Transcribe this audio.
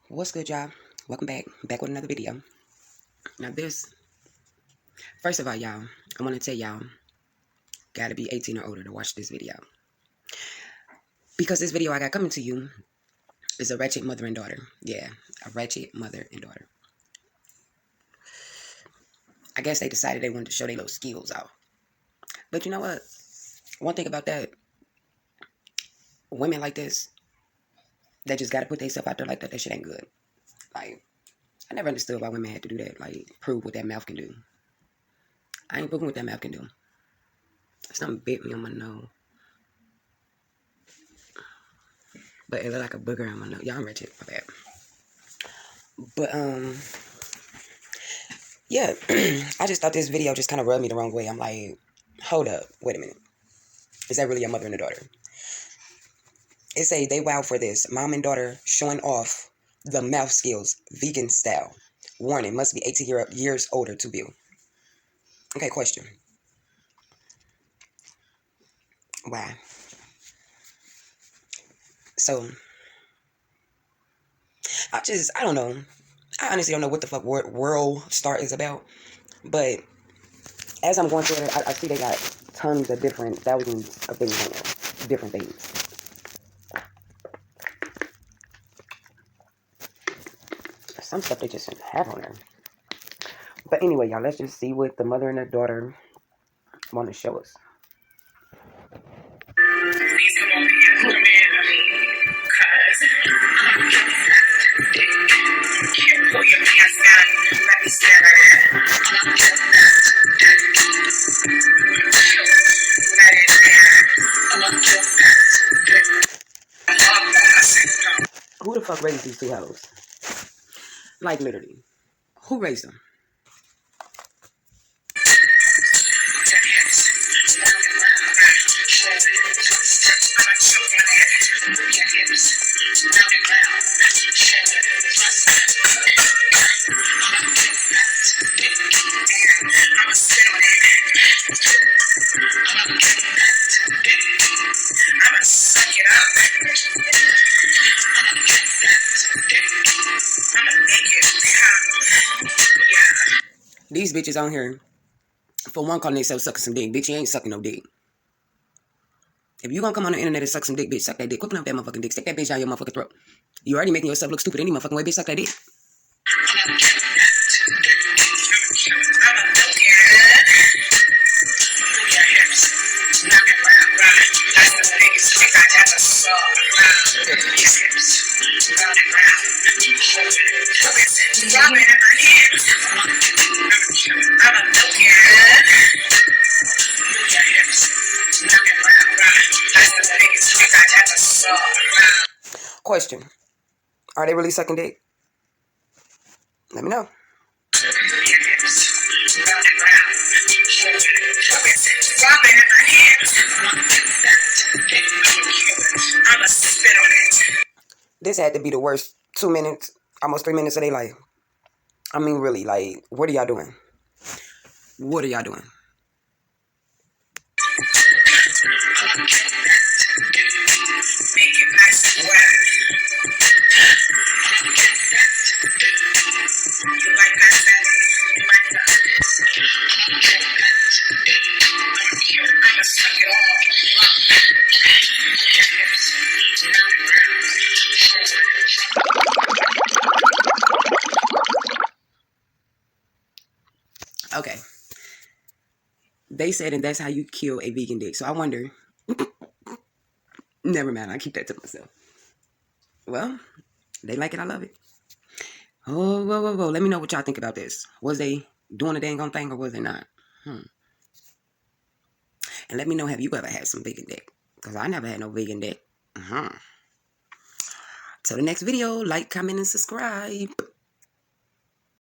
What's good, y'all? Welcome back with another video. Now first of all, y'all, I want to tell y'all, gotta be 18 or older to watch this video. Because this video I got coming to you is a ratchet mother and daughter. Yeah, a ratchet mother and daughter. I guess they decided they wanted to show their little skills out. But you know what? One thing about that, women like this, they just gotta put themselves out there like that. That shit ain't good. Like, I never understood why women had to do that. Like, prove what that mouth can do. I ain't proving what that mouth can do. Something bit me on my nose. But it looked like a booger on my nose. Y'all, I'm ratchet. My bad. But, yeah. I just thought this video just kind of rubbed me the wrong way. I'm like, hold up. Wait a minute. Is that really a mother and a daughter? It say they wow for this. Mom and daughter showing off the mouth skills, vegan style. Warning, must be 18 years older to view. Okay, question. Why? So, I don't know. I honestly don't know what the fuck Worldstar is about. But as I'm going through it, I see they got tons of thousands of things on there. Different things. Some stuff they just shouldn't have on there. But anyway, y'all, let's just see what the mother and the daughter want to show us. Please come over here, come in, cuz pull your pants down, let me stare at it. Who the fuck raised these two hoes? Like, literally. Who raised them? These bitches on here, for one, calling themselves sucking some dick. Bitch, you ain't sucking no dick. If you gonna come on the internet and suck some dick, bitch, suck that dick. Quit playing with that motherfucking dick. Stick that bitch down your motherfucking throat. You already making yourself look stupid any motherfucking way, bitch. Suck that dick. Question. Are they really sucking dick? Let me know. This had to be the worst 2 minutes, almost 3 minutes of their life. I mean, really, like, what are y'all doing? What are y'all doing? Okay. They said, and that's how you kill a vegan dick. So I wonder. Never mind. I keep that to myself. Well, they like it. I love it. Oh, whoa. Let me know what y'all think about this. Was they doing a dang on thing or was they not? And let me know, have you ever had some vegan dick? Because I never had no vegan dick. Till the next video, like, comment, and subscribe.